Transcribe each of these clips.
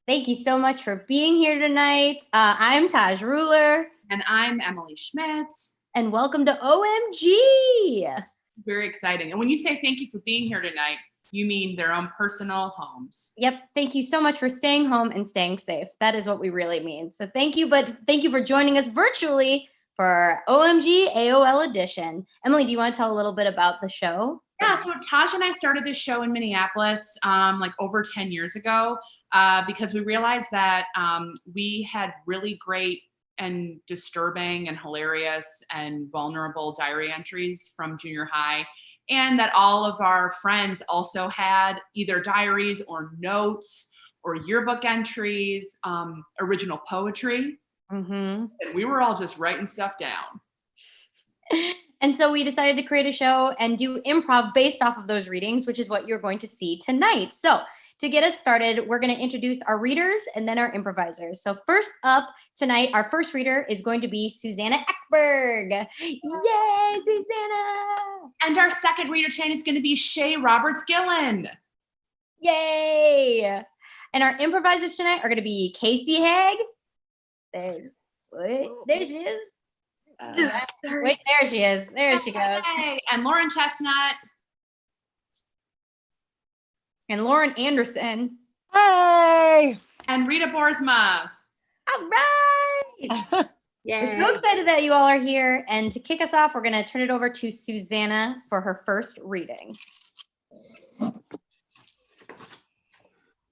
Thank you so much for being here tonight. I'm Taj Ruler. And I'm Emily Schmitz. And welcome to OMG. It's very exciting. And when you say thank you for being here tonight, you mean their own personal homes. Yep. Thank you so much for staying home and staying safe. That is what we really mean. So thank you, but thank you for joining us virtually for OMG AOL edition. Emily, do you want to tell a little bit about the show? Yeah, so Taj and I started this show in Minneapolis like over 10 years ago because we realized that we had really great and disturbing and hilarious and vulnerable diary entries from junior high, and that all of our friends also had either diaries or notes or yearbook entries, original poetry. Mm-hmm. And we were all just writing stuff down. And so we decided to create a show and do improv based off of those readings, which is what you're going to see tonight. So to get us started, we're going to introduce our readers and then our improvisers. So first up tonight, our first reader is going to be Susanna Ekberg. Yay, Susanna! And our second reader tonight is going to be Shay Roberts-Gillen. Yay! And our improvisers tonight are going to be Casey Haig. There she is. Wait, there she is. There she goes. And Lauren Chestnut. And Lauren Anderson. Hey! And Rita Boersma. All right. We're so excited that you all are here. And to kick us off, we're going to turn it over to Susanna for her first reading.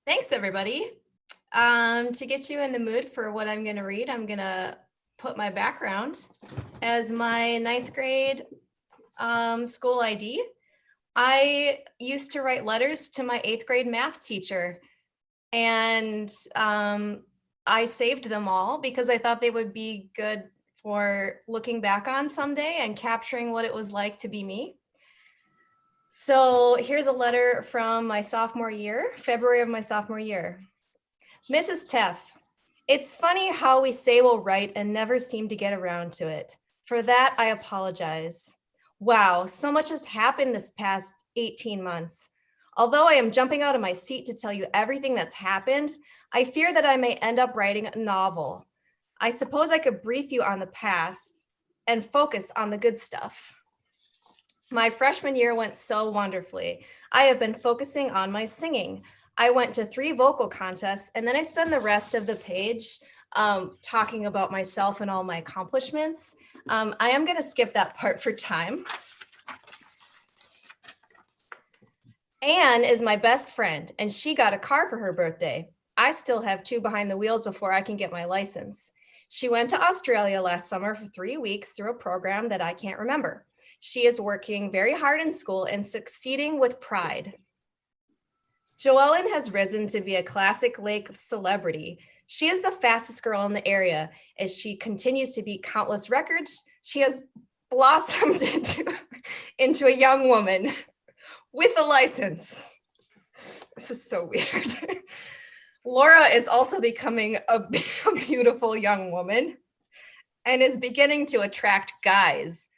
Thanks, everybody. To get you in the mood for what I'm going to read, I'm going to put my background as my ninth grade school ID. I used to write letters to my eighth grade math teacher, and I saved them all because I thought they would be good for looking back on someday and capturing what it was like to be me. So here's a letter from my sophomore year, February of my sophomore year. Mrs. Teff, it's funny how we say we'll write and never seem to get around to it. For that, I apologize. Wow, so much has happened this past 18 months. Although I am jumping out of my seat to tell you everything that's happened, I fear that I may end up writing a novel. I suppose I could brief you on the past and focus on the good stuff. My freshman year went so wonderfully. I have been focusing on my singing. I went to 3 vocal contests, and then I spend the rest of the page talking about myself and all my accomplishments. I am going to skip that part for time. Anne is my best friend, and she got a car for her birthday. I still have 2 behind the wheels before I can get my license. She went to Australia last summer for 3 weeks through a program that I can't remember. She is working very hard in school and succeeding with pride. Joellen has risen to be a classic lake celebrity. She is the fastest girl in the area. As she continues to beat countless records, she has blossomed into a young woman with a license. This is so weird. Laura is also becoming a beautiful young woman and is beginning to attract guys.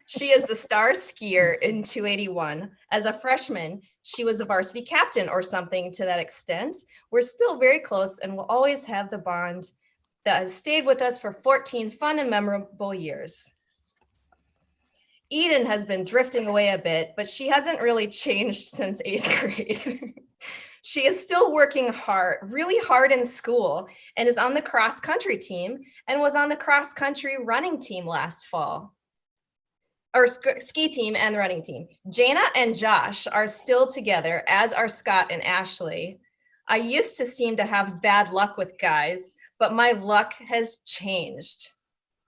She is the star skier in 281. As a freshman, she was a varsity captain or something to that extent. We're still very close and will always have the bond that has stayed with us for 14 fun and memorable years. Eden has been drifting away a bit, but she hasn't really changed since 8th grade. She is still working hard, really hard in school, and is on the cross-country team and was on the cross-country running team last fall. Or ski team and running team. Jana and Josh are still together, as are Scott and Ashley. I used to seem to have bad luck with guys, but my luck has changed.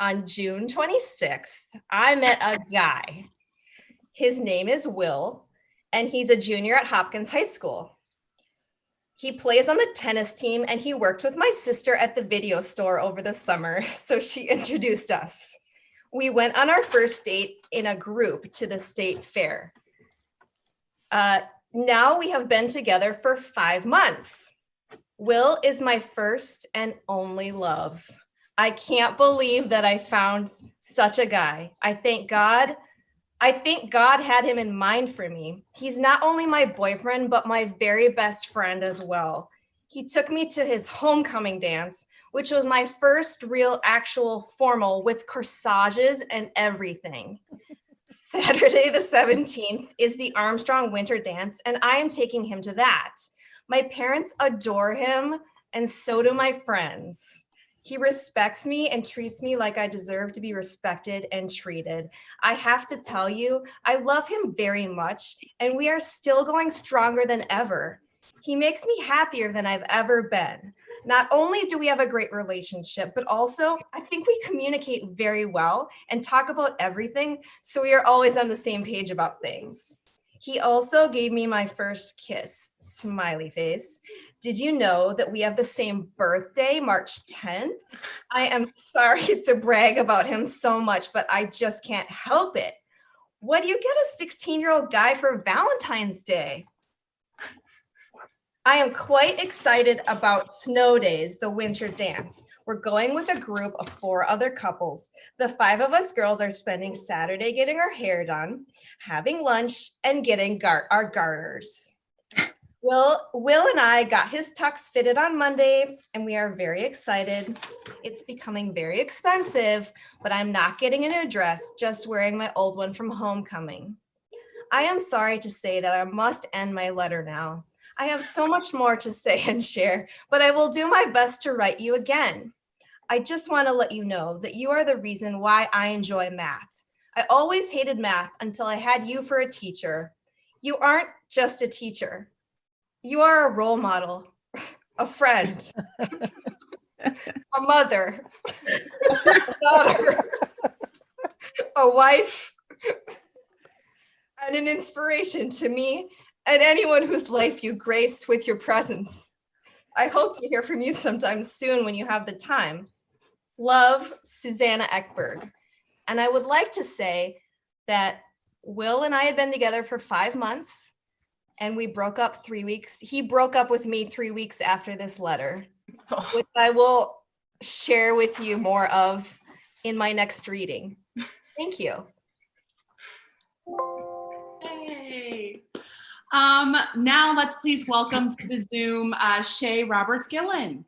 On June 26th, I met a guy. His name is Will, and he's a junior at Hopkins High School. He plays on the tennis team, and he worked with my sister at the video store over the summer, so she introduced us. We went on our first date in a group to the state fair. Now we have been together for 5 months. Will is my first and only love. I can't believe that I found such a guy. I think God had him in mind for me. He's not only my boyfriend, but my very best friend as well. He took me to his homecoming dance, which was my first real actual formal with corsages and everything. Saturday the 17th is the Armstrong Winter Dance, and I am taking him to that. My parents adore him, and so do my friends. He respects me and treats me like I deserve to be respected and treated. I have to tell you, I love him very much, and we are still going stronger than ever. He makes me happier than I've ever been. Not only do we have a great relationship, but also I think we communicate very well and talk about everything, so we are always on the same page about things. He also gave me my first kiss, smiley face. Did you know that we have the same birthday, March 10th? I am sorry to brag about him so much, but I just can't help it. What do you get a 16-year-old guy for Valentine's Day? I am quite excited about Snow Days, the winter dance. We're going with a group of 4 other couples. The 5 of us girls are spending Saturday getting our hair done, having lunch, and getting our garters. Will and I got his tux fitted on Monday, and we are very excited. It's becoming very expensive, but I'm not getting a new dress, just wearing my old one from homecoming. I am sorry to say that I must end my letter now. I have so much more to say and share, but I will do my best to write you again. I just want to let you know that you are the reason why I enjoy math. I always hated math until I had you for a teacher. You aren't just a teacher. You are a role model, a friend, a mother, a daughter, a wife, and an inspiration to me and anyone whose life you grace with your presence. I hope to hear from you sometime soon when you have the time. Love, Susanna Ekberg. And I would like to say that Will and I had been together for 5 months, and we broke up 3 weeks. He broke up with me 3 weeks after this letter, which I will share with you more of in my next reading. Thank you. Hey. Now let's please welcome to the Zoom Shay Roberts-Gillen.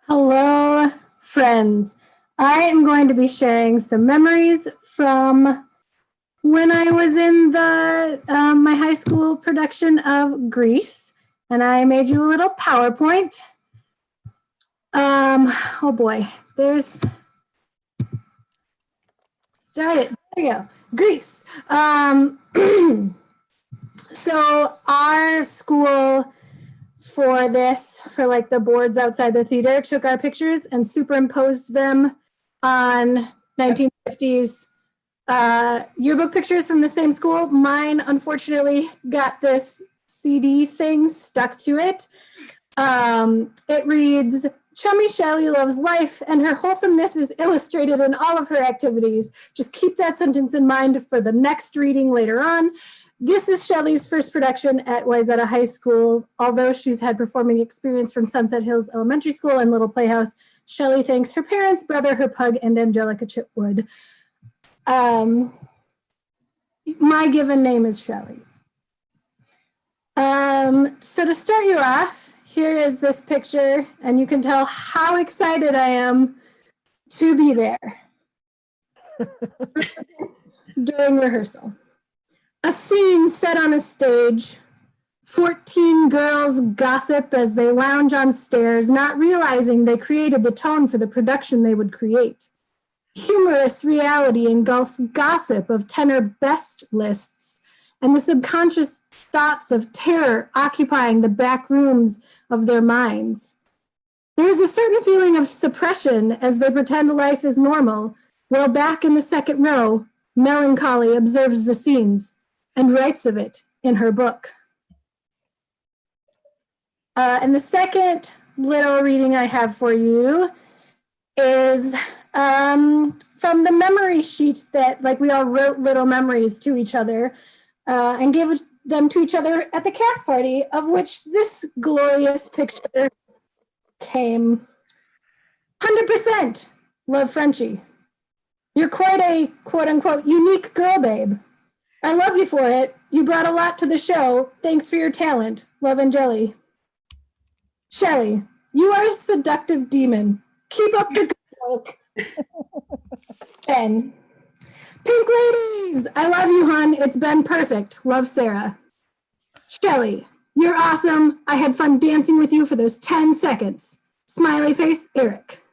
Hello, friends. I am going to be sharing some memories from when I was in the my high school production of Grease, and I made you a little PowerPoint. Oh boy, start it. There you go. Grease. So our school for like the boards outside the theater took our pictures and superimposed them on 1950s yearbook pictures from the same school. Mine, unfortunately, got this CD thing stuck to it. It reads, "Chummy Shelley loves life and her wholesomeness is illustrated in all of her activities." Just keep that sentence in mind for the next reading later on. This is Shelley's first production at Wayzata High School. Although she's had performing experience from Sunset Hills Elementary School and Little Playhouse, Shelley thanks her parents, brother, her pug, and Angelica Chipwood. My given name is Shelley. So to start you off, here is this picture, and you can tell how excited I am to be there during rehearsal. A scene set on a stage. 14 girls gossip as they lounge on stairs, not realizing they created the tone for the production they would create. Humorous reality engulfs gossip of tenor best lists and the subconscious thoughts of terror occupying the back rooms of their minds. There is a certain feeling of suppression as they pretend life is normal, while back in the second row, melancholy observes the scenes and writes of it in her book. And the second little reading I have for you is from the memory sheet that, like, we all wrote little memories to each other and gave them to each other at the cast party, of which this glorious picture came. 100% love, Frenchie. You're quite a quote unquote unique girl, babe. I love you for it. You brought a lot to the show. Thanks for your talent. Love, and Jelly. Shelly, you are a seductive demon. Keep up the good work. Ben. Pink ladies, I love you, hon. It's been perfect. Love, Sarah. Shelly, you're awesome. I had fun dancing with you for those 10 seconds. Smiley face, Eric.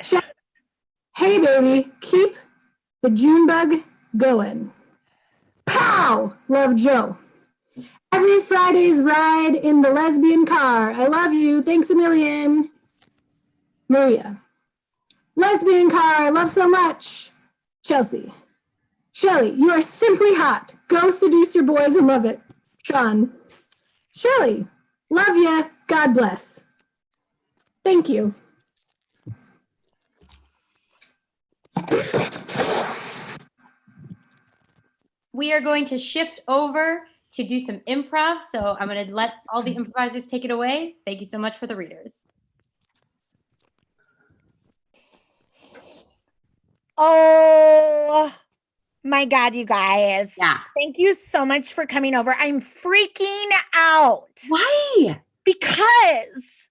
Shelly, hey, baby, keep the June bug going. Pow! Love, Joe. Every Friday's ride in the lesbian car. I love you. Thanks a million. Maria. Lesbian car. Love so much. Chelsea. Shelly, you are simply hot. Go seduce your boys and love it. Sean. Shelly, love ya. God bless. Thank you. We are going to shift over to do some improv. So I'm going to let all the improvisers take it away. Thank you so much for the readers. Oh my God, you guys. Yeah. Thank you so much for coming over. I'm freaking out. Why? Because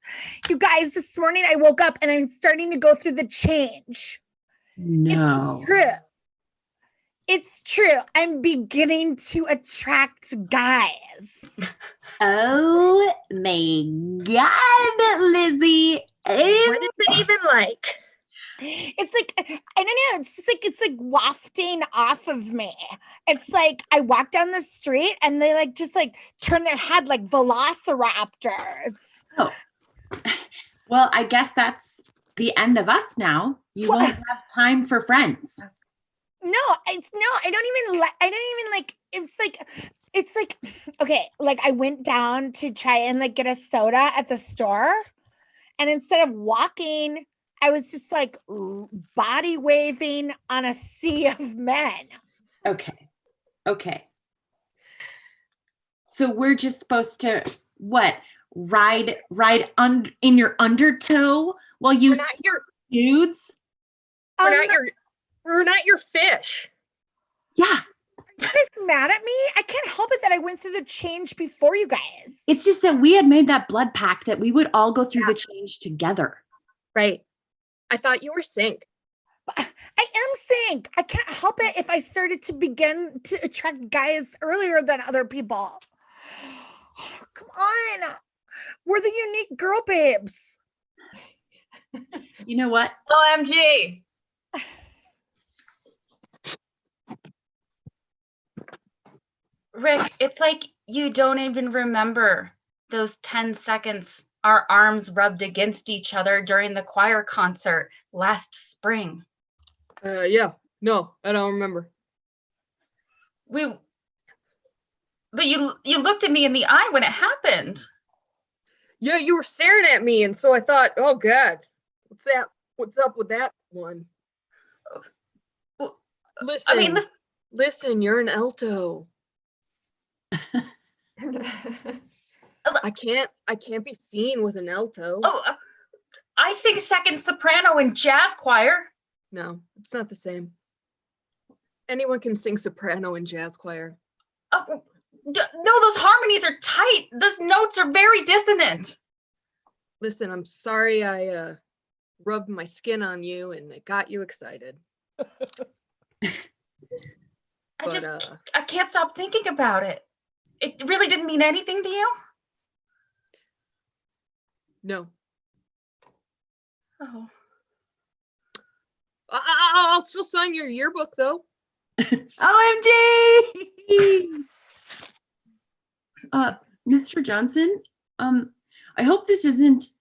you guys, this morning I woke up and I'm starting to go through the change. No. It's true. It's true. I'm beginning to attract guys. Oh my God, Lizzie. What is it even like? It's like, I don't know. It's like wafting off of me. It's like I walk down the street and they like just like turn their head like velociraptors. Oh, well, I guess that's the end of us now. You won't have time for friends. I don't even like, it's like, okay, like I went down to try and like get a soda at the store. And instead of walking, I was just like body waving on a sea of men. Okay. So we're just supposed to, what, ride in your undertow while you We're not your dudes? we're not your fish. Yeah. Are you guys mad at me? I can't help it that I went through the change before you guys. It's just that we had made that blood pact that we would all go through the change together. Right. I thought you were sync. I am sync. I can't help it if I started to begin to attract guys earlier than other people. Come on. We're the unique girl babes. You know what? OMG. Rick, it's like you don't even remember those 10 seconds our arms rubbed against each other during the choir concert last spring. Yeah, no, I don't remember. But you looked at me in the eye when it happened. Yeah, you were staring at me, and so I thought, oh God, what's that? What's up with that one? Listen, I mean, listen, you're an alto. I can't be seen with an alto. I sing second soprano in jazz choir. No, it's not the same. Anyone can sing soprano in jazz choir. No, those harmonies are tight. Those notes are very dissonant. Listen, I'm sorry I rubbed my skin on you and it got you excited. I can't stop thinking about it. It really didn't mean anything to you? No. Oh. I'll still sign your yearbook though. OMG! Mr. Johnson, I hope this isn't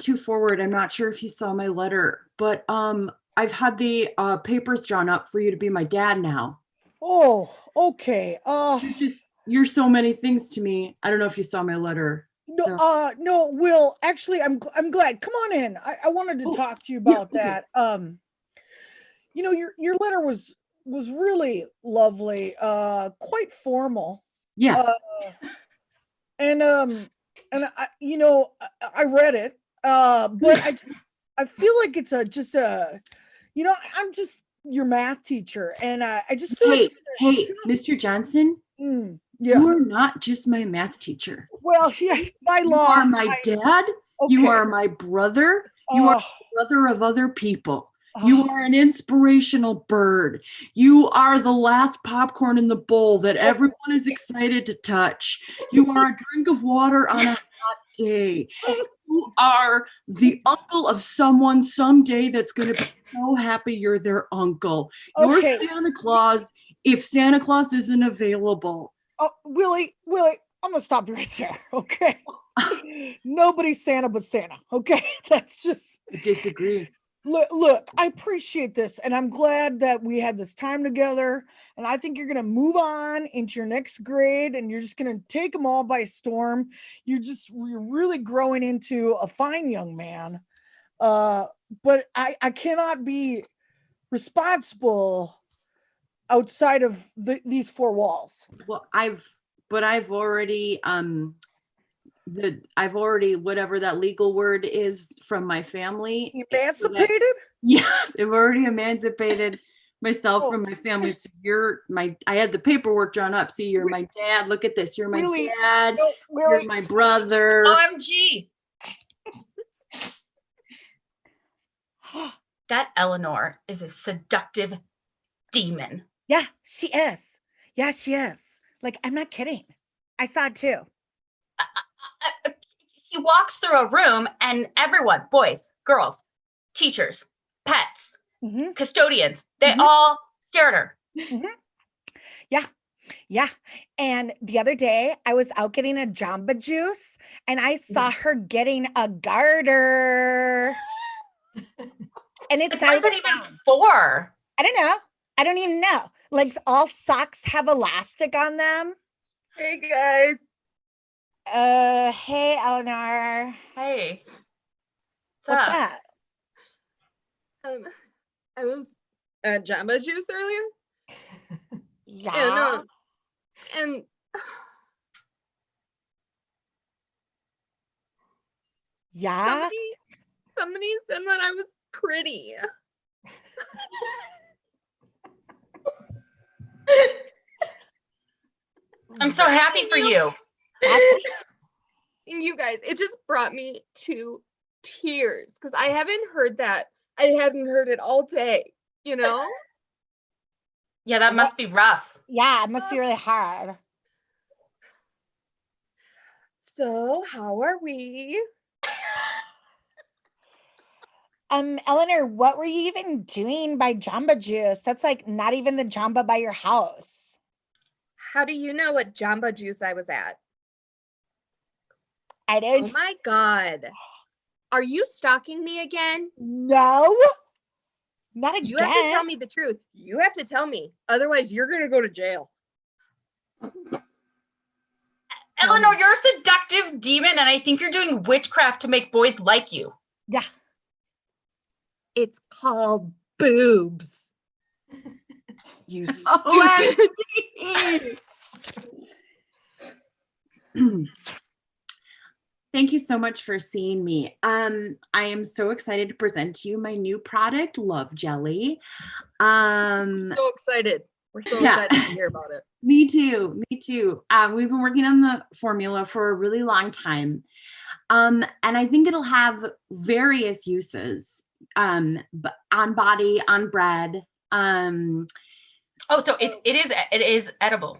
too forward. I'm not sure if you saw my letter, but I've had the papers drawn up for you to be my dad now. Oh, okay. You're so many things to me. I don't know if you saw my letter. No, Will, actually, I'm glad. Come on in. I wanted to talk to you about that. You know, your letter was really lovely, quite formal. Yeah. And I, you know, I read it, but I feel like it's you know, I'm just your math teacher, and I just feel like Hey, Mr. Johnson, Yeah. You are not just my math teacher. Well, yeah, by You law. are my dad. You okay. are my brother. You are Uh, the brother of other people. You are an inspirational bird. You are the last popcorn in the bowl that everyone is excited to touch. You are a drink of water on a hot day. You are the uncle of someone someday that's going to be so happy you're their uncle. You're Okay. Santa Claus if Santa Claus isn't available. Oh, Willie, I'm gonna stop you right there. Okay. Nobody's Santa but Santa. Okay. That's just. I disagree. Look, I appreciate this, and I'm glad that we had this time together. And I think you're gonna move on into your next grade, and you're just gonna take them all by storm. You're really growing into a fine young man. But I cannot be responsible outside of these four walls. Well, I've already whatever that legal word is from my family. Emancipated? Yes, I've already emancipated myself from my family. So I had the paperwork drawn up. See, you're my dad. Look at this. You're my dad. You're my brother. OMG. That Eleanor is a seductive demon. Yeah, she is. Yeah, she is. Like, I'm not kidding. I saw it too. He walks through a room and everyone, boys, girls, teachers, pets, custodians, they all stare at her. Yeah. And the other day I was out getting a Jamba Juice and I saw her getting a garter. And it's What is it even for? I don't know. I don't even know. Like, all socks have elastic on them. Hey guys. Hey Eleanor. Hey. What's up? I was at Jamba Juice earlier. Yeah. And yeah. Somebody said that I was pretty. I'm so happy for you. You guys, it just brought me to tears because I haven't heard that. I hadn't heard it all day, you know? Yeah, that must be rough. Yeah, it must be really hard. So, how are we? Eleanor, what were you even doing by Jamba Juice? That's like not even the Jamba by your house. How do you know what Jamba Juice I was at? I did. Oh my God. Are you stalking me again? No. Not again. You have to tell me the truth. You have to tell me. Otherwise, you're going to go to jail. Eleanor, you're a seductive demon, and I think you're doing witchcraft to make boys like you. Yeah. It's called boobs. You stupid. Thank you so much for seeing me. I am so excited to present to you my new product, Love Jelly. So excited. We're so excited to hear about it. Me too. We've been working on the formula for a really long time. And I think it'll have various uses on body, on bread. So it is edible.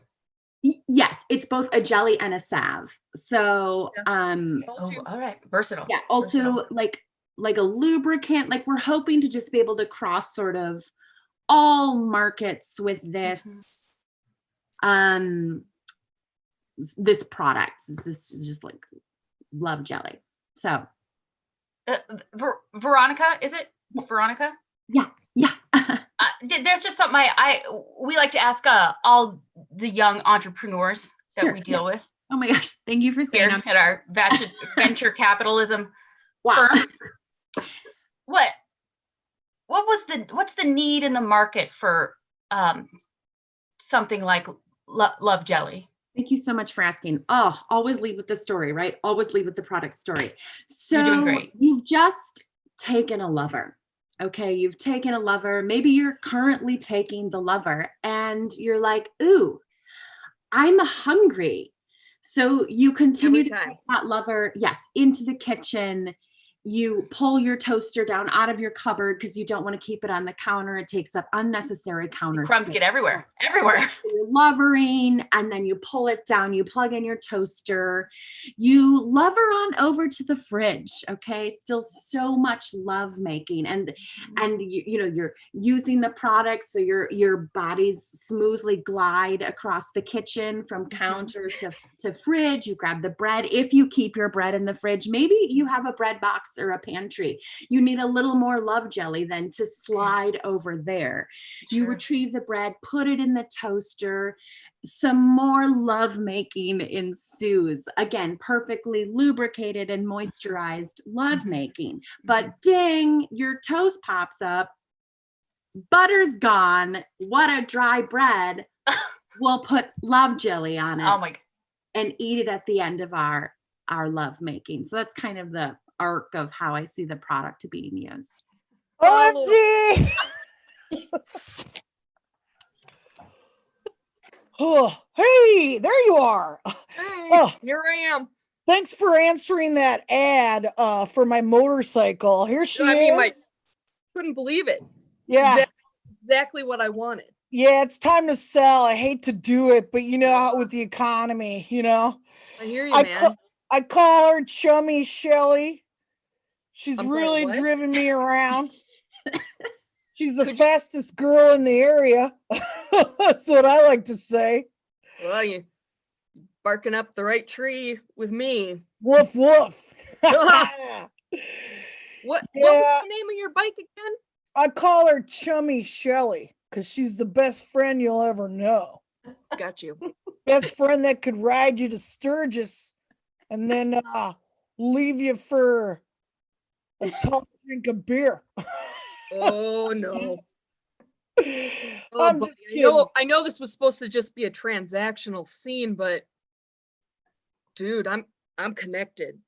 Yes, it's both a jelly and a salve. So all right, versatile. Yeah, also like a lubricant. Like, we're hoping to just be able to cross sort of all markets with this this product. This is just like Love Jelly. So Veronica, is it? It's Veronica? Yeah. There's just something we like to ask all the young entrepreneurs that we deal with. Oh my gosh, thank you for saying that. At our venture capitalism firm. What's the need in the market for something like Love Jelly? Thank you so much for asking. Oh, always lead with the story, right? Always lead with the product story. So you're doing great. You've just taken a lover. Okay, you've taken a lover. Maybe you're currently taking the lover and you're like, ooh, I'm hungry. So you continue Every to time. take that lover, yes, into the kitchen. You pull your toaster down out of your cupboard because you don't want to keep it on the counter. It takes up unnecessary counter Crumbs space. get everywhere. Everywhere. You're lovering, and then you pull it down, you plug in your toaster, you lover on over to the fridge. Okay, still so much love making, and you're using the product so your bodies smoothly glide across the kitchen from counter to fridge. You grab the bread. If you keep your bread in the fridge, maybe you have a bread box or a pantry. You need a little more love jelly then to slide over there. You retrieve the bread, put it in the toaster. Some more love making ensues. Again, perfectly lubricated and moisturized love making. But ding, your toast pops up. Butter's gone. What a dry bread. We'll put love jelly on it. Oh my God. And eat it at the end of our love making. So that's kind of the arc of how I see the product being used. OMG! Oh, hey, there you are. Hey, Oh. here I am. Thanks for answering that ad for my motorcycle. Here she is. Couldn't believe it. Yeah. Exactly what I wanted. Yeah, it's time to sell. I hate to do it, but you know how with the economy, you know. I hear you, man. I call her Chummy Shelly. She's I'm sorry, really what? driven me around. She's the fastest girl in the area. That's what I like to say. Well, you barking up the right tree with me. Woof woof. What was Yeah. the name of your bike again? I call her Chummy Shelly because she's the best friend you'll ever know. Got you. Best friend that could ride you to Sturgis and then leave you for a tall drink of beer. Oh no. Oh, I'm buddy, just kidding. I know this was supposed to just be a transactional scene, but dude, I'm connected.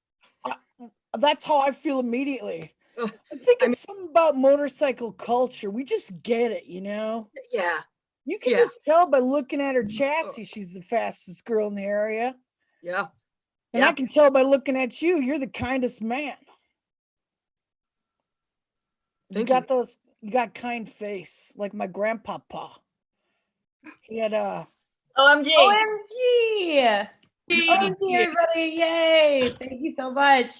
That's how I feel immediately. Ugh, I think it's something about motorcycle culture. We just get it, you know? Yeah. You can just tell by looking at her chassis, she's the fastest girl in the area. Yeah. And I can tell by looking at you, you're the kindest man. You got kind face, like my grandpapa. He had OMG. OMG. OMG, everybody. Yay. Thank you so much.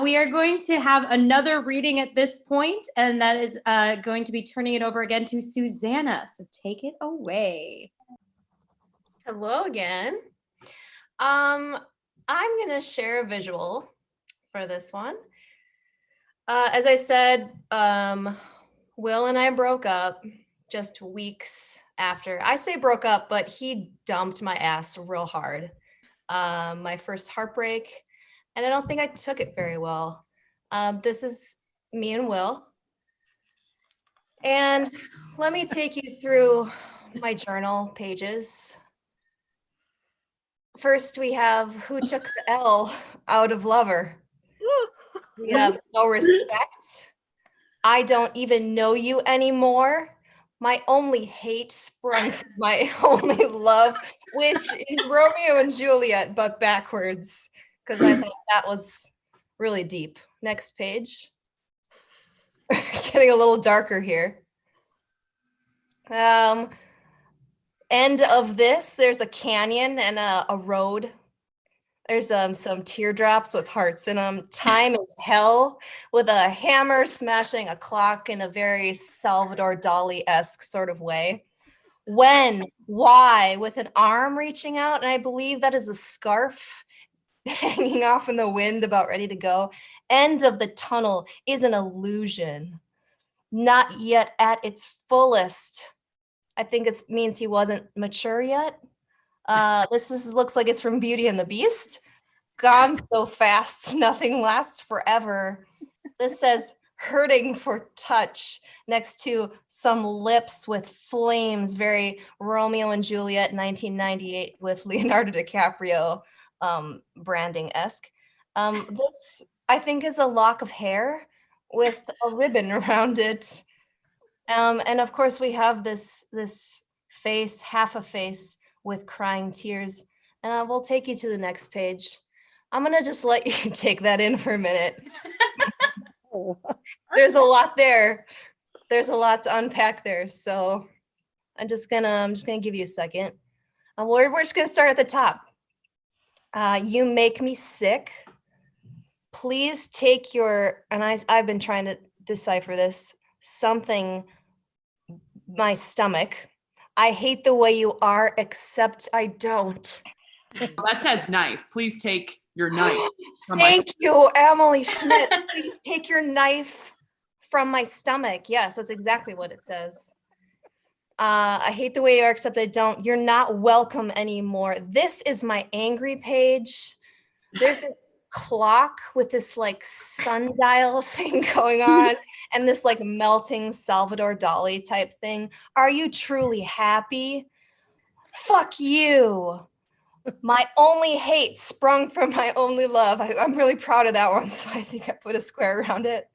We are going to have another reading at this point, and that is going to be turning it over again to Susanna. So take it away. Hello again. I'm going to share a visual for this one. As I said, Will and I broke up just weeks after. I say broke up, but he dumped my ass real hard. My first heartbreak, and I don't think I took it very well. This is me and Will. And let me take you through my journal pages. First, we have who took the L out of lover. We have no respect. I don't even know you anymore. My only hate sprung from my only love, which is Romeo and Juliet, but backwards, because I thought that was really deep. Next page. Getting a little darker here. End of this, there's a canyon and a road. There's some teardrops with hearts in them. Time is hell with a hammer smashing a clock in a very Salvador Dali-esque sort of way. When, why, with an arm reaching out, and I believe that is a scarf hanging off in the wind about ready to go. End of the tunnel is an illusion, not yet at its fullest. I think it means he wasn't mature yet. Looks like it's from Beauty and the Beast. Gone so fast, nothing lasts forever. This says hurting for touch next to some lips with flames, very Romeo and Juliet 1998 with Leonardo DiCaprio branding-esque. This, I think, is a lock of hair with a ribbon around it. And of course, we have this face, half a face, with crying tears. And I will take you to the next page. I'm gonna just let you take that in for a minute. Oh. There's a lot there. There's a lot to unpack there. So I'm just gonna give you a second. We're just gonna start at the top. You make me sick. Please take your, and I've been trying to decipher this, something, my stomach. I hate the way you are, except I don't. Well, that says knife. Please take your knife from my Thank you, Emily Schmidt. Please take your knife from my stomach. Yes, that's exactly what it says. I hate the way you are, except I don't. You're not welcome anymore. This is my angry page. There's a clock with this like sundial thing going on and this like melting Salvador Dali type thing. Are you truly happy? Fuck you. My only hate sprung from my only love. I'm really proud of that one, so I think I put a square around it.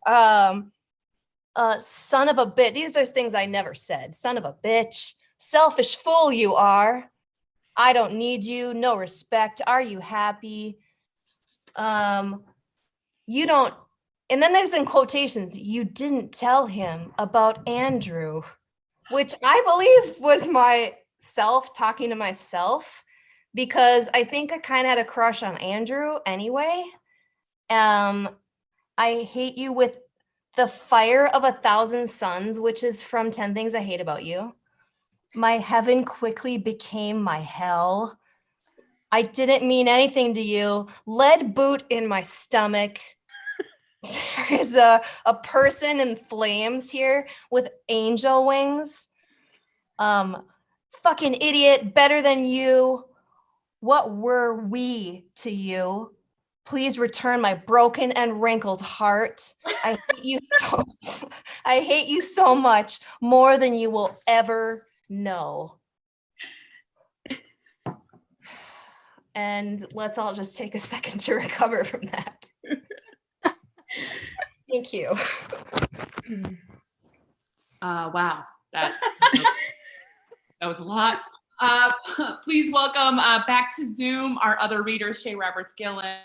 Son of a bitch. These are things I never said. Son of a bitch. Selfish fool you are. I don't need you. No respect. Are you happy? You don't. And then there's in quotations, you didn't tell him about Andrew, which I believe was myself talking to myself, because I think I kind of had a crush on Andrew anyway. I hate you with the fire of 1,000 suns, which is from 10 Things I Hate About You. My heaven quickly became my hell. I didn't mean anything to you. Lead boot in my stomach. There is a person in flames here with angel wings. Fucking idiot, better than you. What were we to you? Please return my broken and wrinkled heart. I hate you so much, more than you will ever know. And let's all just take a second to recover from that. Thank you. Wow, that was a lot. Please welcome back to Zoom our other reader, Shay Roberts-Gillen.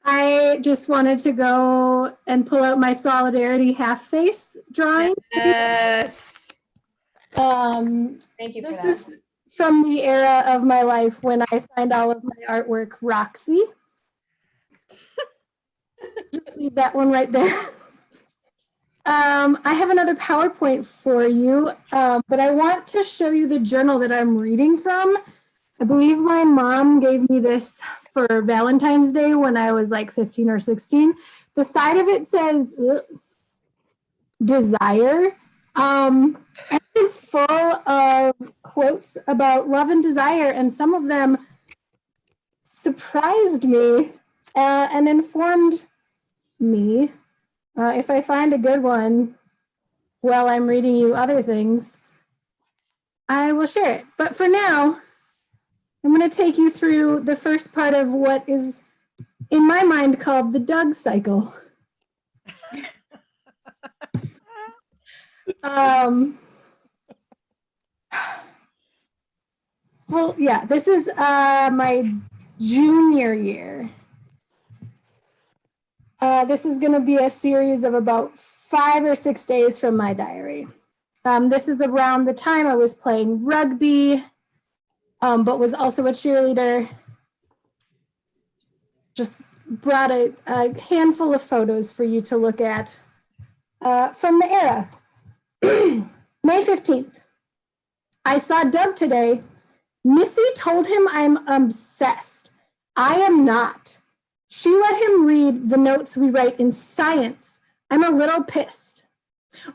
I just wanted to go and pull out my solidarity half face drawing. Yes. Thank you for this that. is from the era of my life when I signed all of my artwork Roxy. Just leave that one right there. I have another PowerPoint for you, but I want to show you the journal that I'm reading from. I believe my mom gave me this for Valentine's Day when I was like 15 or 16. The side of it says desire. It is full of quotes about love and desire, and some of them surprised me and informed me. If I find a good one while I'm reading you other things, I will share it. But for now, I'm going to take you through the first part of what is, in my mind, called the Doug cycle. Well, yeah, this is my junior year. This is going to be a series of about 5 or 6 days from my diary. This is around the time I was playing rugby, but was also a cheerleader. Just brought a handful of photos for you to look at from the era. May 15th. I saw Doug today. Missy told him I'm obsessed. I am not. She let him read the notes we write in science. I'm a little pissed.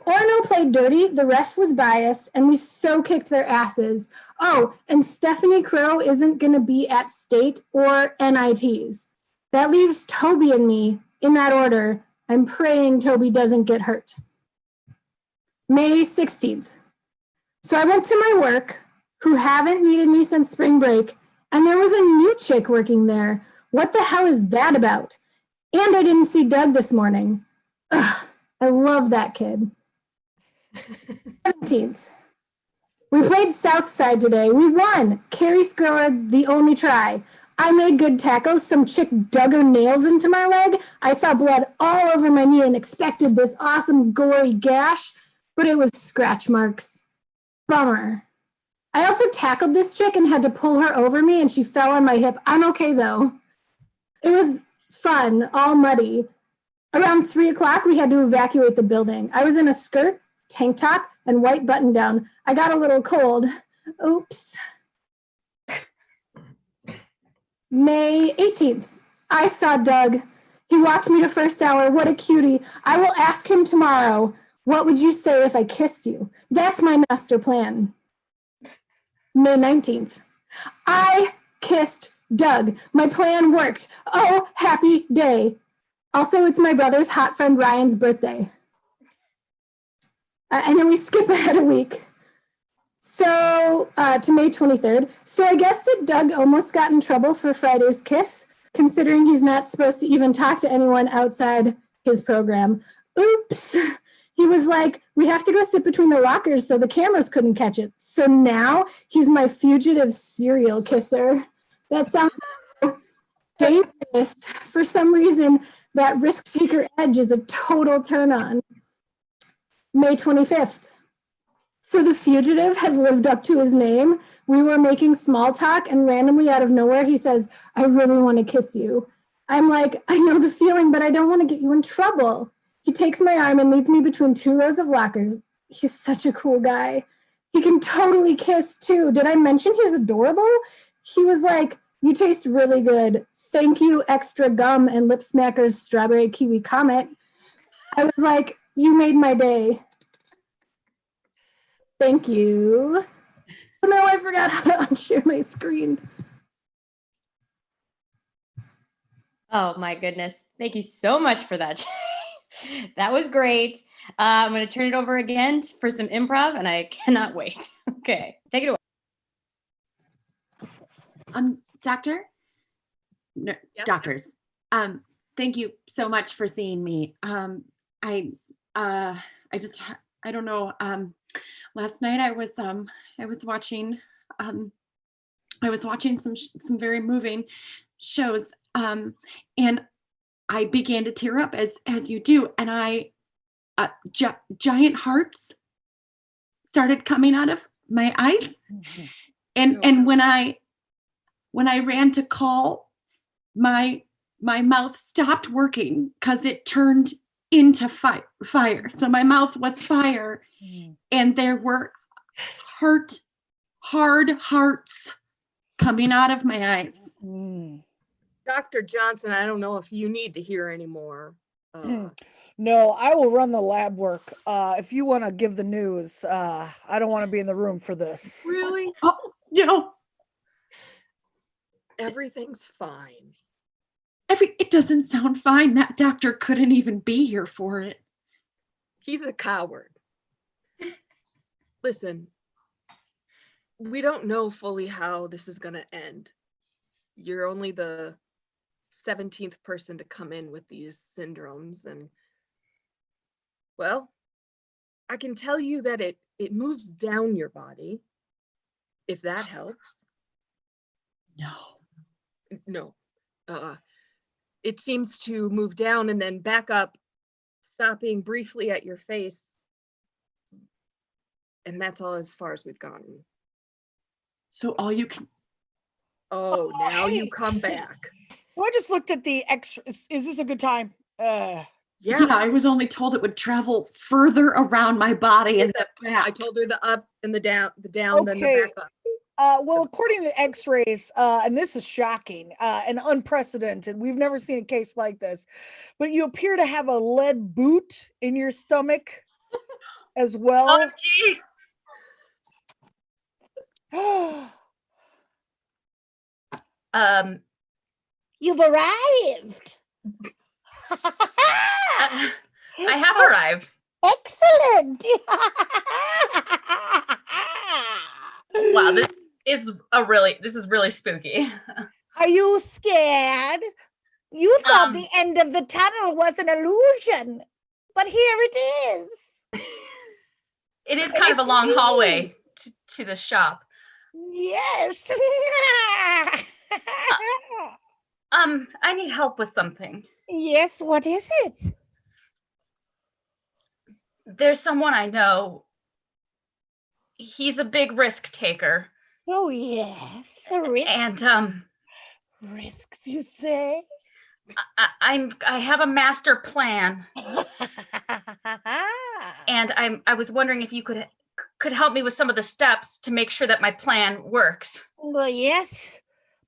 Orno played dirty, the ref was biased, and we so kicked their asses. Oh, and Stephanie Crow isn't going to be at state or NITs. That leaves Toby and me, in that order. I'm praying Toby doesn't get hurt. May 16th. So I went to my work, who haven't needed me since spring break, and there was a new chick working there. What the hell is that about? And I didn't see Doug this morning. Ugh, I love that kid. 17th. We played Southside today. We won. Carrie scored the only try. I made good tackles. Some chick dug her nails into my leg. I saw blood all over my knee and expected this awesome gory gash, but it was scratch marks. Bummer. I also tackled this chick and had to pull her over me and she fell on my hip. I'm okay though. It was fun, all muddy. Around 3:00, we had to evacuate the building. I was in a skirt, tank top, and white button down. I got a little cold. Oops. May 18th. I saw Doug. He walked me to first hour. What a cutie. I will ask him tomorrow. What would you say if I kissed you? That's my master plan. May 19th. I kissed Doug. My plan worked. Oh, happy day. Also, it's my brother's hot friend Ryan's birthday. And then we skip ahead a week. So to May 23rd. So I guess that Doug almost got in trouble for Friday's kiss, considering he's not supposed to even talk to anyone outside his program. Oops. He was like, we have to go sit between the lockers so the cameras couldn't catch it. So now he's my fugitive serial kisser. That sounds so dangerous. For some reason, that risk taker edge is a total turn on. May 25th. So the fugitive has lived up to his name. We were making small talk and randomly out of nowhere, he says, I really want to kiss you. I'm like, I know the feeling, but I don't want to get you in trouble. He takes my arm and leads me between 2 rows of lockers. He's such a cool guy. He can totally kiss too. Did I mention he's adorable? He was like, you taste really good. Thank you, extra gum and lip smackers, strawberry kiwi comet. I was like, you made my day. Thank you. Oh no, I forgot how to unshare my screen. Oh my goodness. Thank you so much for that. That was great. I'm going to turn it over again for some improv and I cannot wait. Okay, take it away. Doctor? No, Yes. Doctors. Thank you so much for seeing me. I don't know. Last night I was watching some very moving shows, and I began to tear up as you do, and giant hearts started coming out of my eyes, and when I ran to call, my mouth stopped working because it turned into fire. So my mouth was fire, and there were hard hearts coming out of my eyes. Dr. Johnson, I don't know if you need to hear anymore. No, I will run the lab work. If you want to give the news, I don't want to be in the room for this. Really? Oh, no. Everything's fine. It doesn't sound fine. That doctor couldn't even be here for it. He's a coward. Listen, we don't know fully how this is going to end. You're only the 17th person to come in with these syndromes, and well, I can tell you that it moves down your body, if that helps. No. It seems to move down and then back up, stopping briefly at your face. And that's all as far as we've gotten. So all you can. Oh, now you come back. So I just looked at the X-rays. Is this a good time? Yeah, I was only told it would travel further around my body and the back. I told her the up and the down, then the back up. Well, according to the X-rays, and this is shocking and unprecedented. We've never seen a case like this, but you appear to have a lead boot in your stomach as well. OMG. You've arrived. I have arrived. Excellent. Wow, this is really spooky. Are you scared? You thought the end of the tunnel was an illusion, but here it is. It is kind of a long hallway to the shop. Yes. I need help with something. Yes, what is it? There's someone I know. He's a big risk taker. Oh, yes. Risk. And Risks, you say? I have a master plan, and I was wondering if you could help me with some of the steps to make sure that my plan works. Well, yes.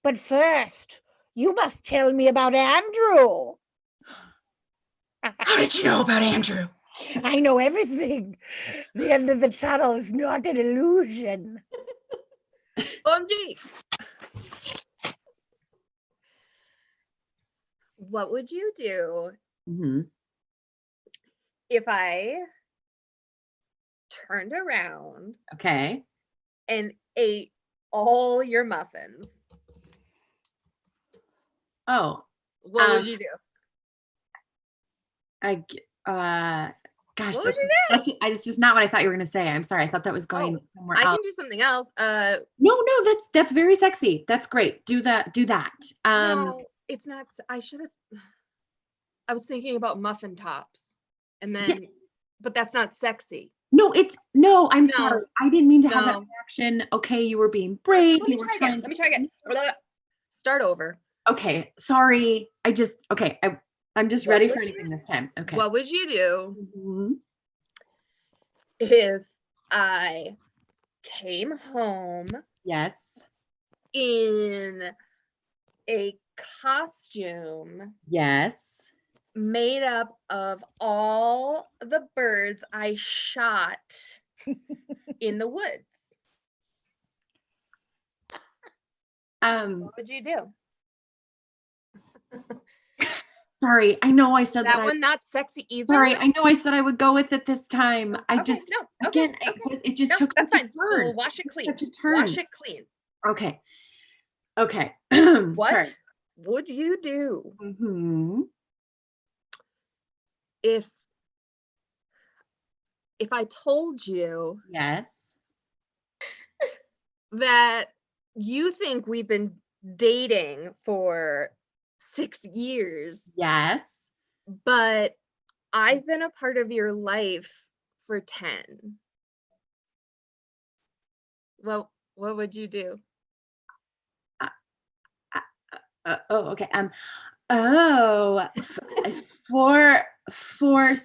But first, you must tell me about Andrew. How did you know about Andrew? I know everything. The end of the tunnel is not an illusion. OMG. What would you do Mhm. if I turned around Okay. and ate all your muffins? Oh, What Um, would you do? gosh, What would you do? that's just not what I thought you were going to say. I'm sorry. I thought that was going somewhere I else. can do something else. No, that's very sexy. That's great. Do that. No, it's not. I should have. I was thinking about muffin tops, and then, but that's not sexy. No, I'm No. sorry. I didn't mean to have that No. reaction. Okay, you were being brave. Let me You were try again. trying Let me try again. Start over. Okay, sorry. I'm just What ready for would anything this time. Okay. What would you do Mhm. if I came home Yes. in a costume Yes. made up of all the birds I shot in the woods? What would you do? Sorry. I know I said That that one not sexy either. sorry. I know I said I would go with it this time. I Okay, just no. Okay, again, okay. it just No, took that's such a fine. We'll turn. wash it clean. Such a turn. Wash it clean. Okay. Okay. What Sorry. would you do Mhm. if I told you Yes. that you think we've been dating for 6 years, Yes. but I've been a part of your life for 10? Well, what would you do? Okay. Oh, for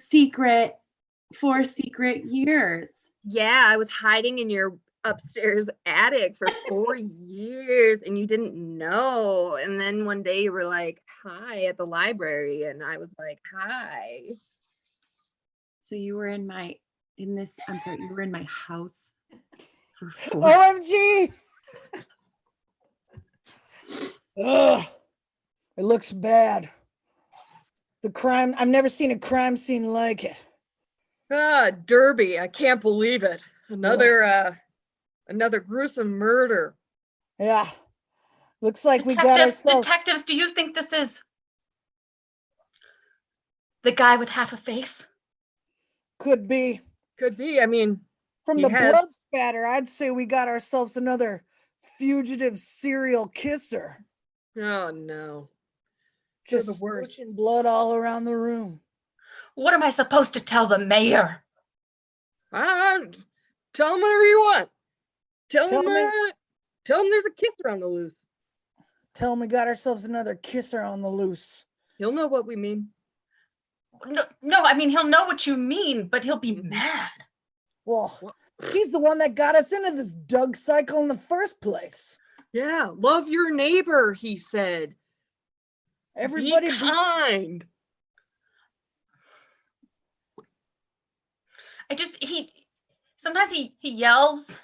secret years. Yeah, I was hiding in your upstairs attic for 4 years and you didn't know. And then one day you were like, "Hi," at the library, and I was like, "Hi." So you were in my house for 4 OMG. Ugh. It looks bad. I've never seen a crime scene like it. Ah, Derby, I can't believe it. Another gruesome murder. Yeah. Looks like we got ourselves. Detectives, do you think this is the guy with half a face? Could be. Could be. I mean, From he the has- blood spatter, I'd say we got ourselves another fugitive serial kisser. oh no. Just the worst. splashing blood all around the room. What am I supposed to tell the mayor? Tell him whatever you want. Tell Tell him there's a kisser on the loose. Tell him we got ourselves another kisser on the loose. He'll know what we mean. No, I mean, he'll know what you mean, but he'll be mad. Well, he's the one that got us into this Doug cycle in the first place. Yeah, love your neighbor, he said. Everybody be kind. Sometimes he yells,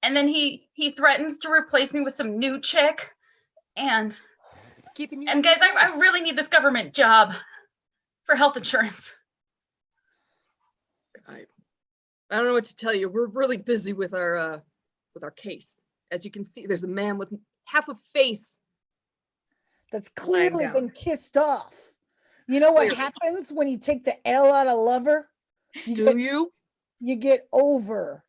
and then he threatens to replace me with some new chick, and Keeping you and guys, I really need this government job for health insurance. I don't know what to tell you. We're really busy with our case. As you can see, there's a man with half a face. that's clearly down. been kissed off. You know what Clearly. happens when you take the L out of lover? Do you? You get over.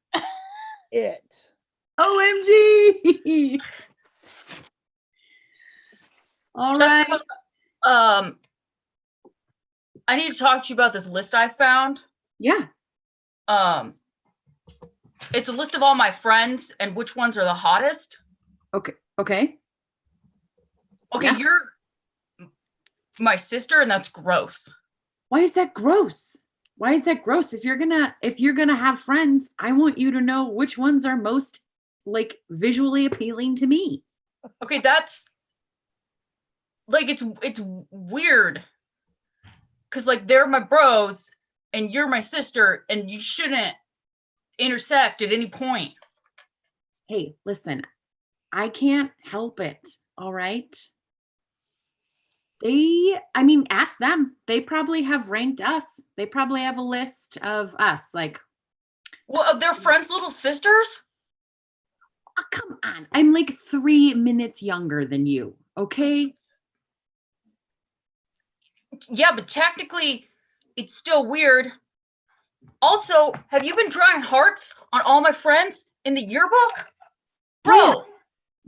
it. OMG. All right. I need to talk to you about this list I found. Yeah. It's a list of all my friends and which ones are the hottest. Okay. Okay. Okay, Yeah. you're my sister, and that's gross. Why is that gross? Why is that gross? If you're gonna have friends, I want you to know which ones are most like visually appealing to me. Okay, that's like it's weird. Cause like they're my bros and you're my sister, and you shouldn't intersect at any point. Hey, listen, I can't help it. All right. Ask them. They probably have ranked us. They probably have a list of us. Like, Well, of their friends' little sisters? oh, come on. I'm like 3 minutes younger than you. Okay. Yeah, but technically it's still weird. Also, have you been drawing hearts on all my friends in the yearbook? Bro,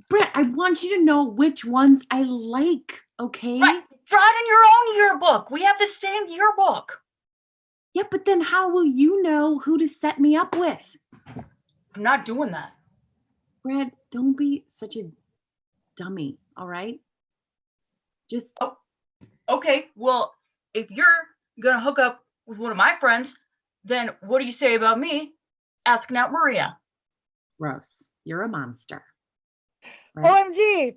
Brett, I want you to know which ones I like. Okay. right, draw it in your own yearbook. We have the same yearbook. Yeah, but then how will you know who to set me up with? I'm not doing that. Brett, don't be such a dummy. All right. Just Okay, well, if you're gonna hook up with one of my friends, then what do you say about me asking out Maria? gross. You're a monster. Right? OMG.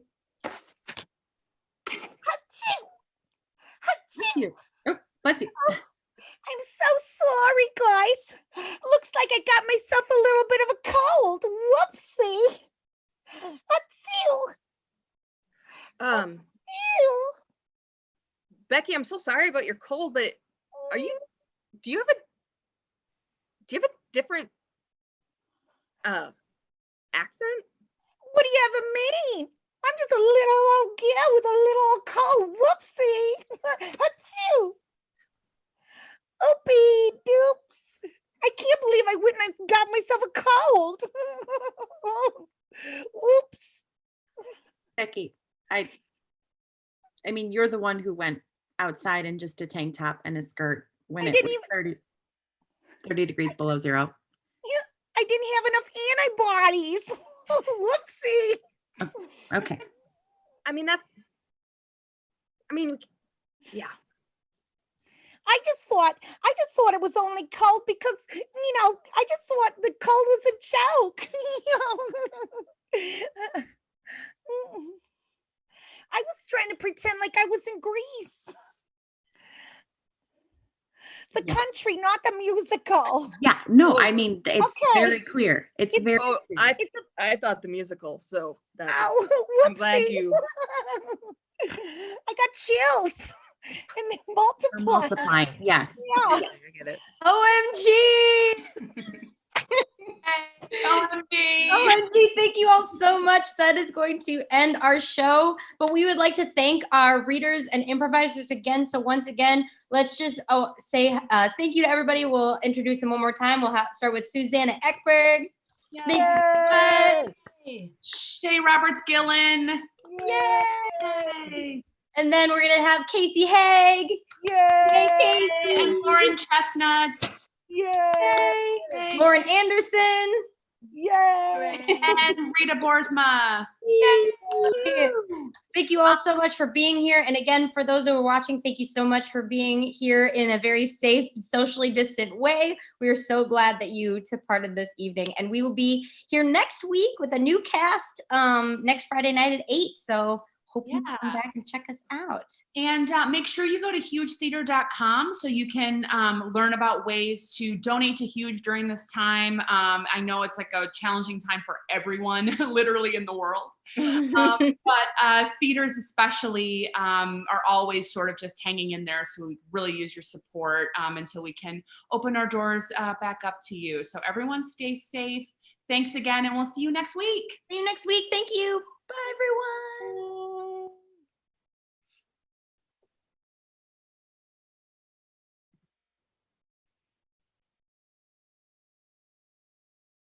You. Oh, bless you. I'm so sorry, guys. Looks like I got myself a little bit of a cold. Whoopsie. Achoo. Ew. Becky, I'm so sorry about your cold, but do you have a different accent? What do you have in me? I'm just a little old girl with a little old cold. Whoopsie. Achoo. Oopie doops. I can't believe I went and I got myself a cold. Oops. Becky, I mean, you're the one who went outside in just a tank top and a skirt when I it didn't was 30 degrees below zero. Yeah, I didn't have enough antibodies. Whoopsie. Okay. Yeah. I just thought it was only cold because, I just thought the cold was a joke. I was trying to pretend like I was in Greece. The country, not the musical. Yeah, no, Oh, I mean, it's okay. very clear. It's very Oh, clear. I thought the musical, so that Oh, I'm glad whoopsie. you I got chills. And they You're multiply. multiplying. Yes. Yeah. I get it. OMG. OMG. OMG, thank you all so much. That is going to end our show. But we would like to thank our readers and improvisers again. So once again, let's just say thank you to everybody. We'll introduce them one more time. We'll start with Susanna Ekberg. Thank you. Shay Roberts Gillen. Yay. And then we're going to have Casey Haig. Yay. And Lauren Chestnut. Yay. Lauren Anderson. Yay. And Rita Boersma. Yay. Thank you all so much for being here. And again, for those who are watching, thank you so much for being here in a very safe, socially distant way. We are so glad that you took part in this evening. And we will be here next week with a new cast next Friday night at 8. So hope you come back and check us out. And make sure you go to hugetheater.com so you can learn about ways to donate to Huge during this time. I know it's like a challenging time for everyone, literally in the world. But theaters especially are always sort of just hanging in there. So we really use your support until we can open our doors back up to you. So everyone stay safe. Thanks again, and we'll see you next week. See you next week. Thank you. Bye, everyone.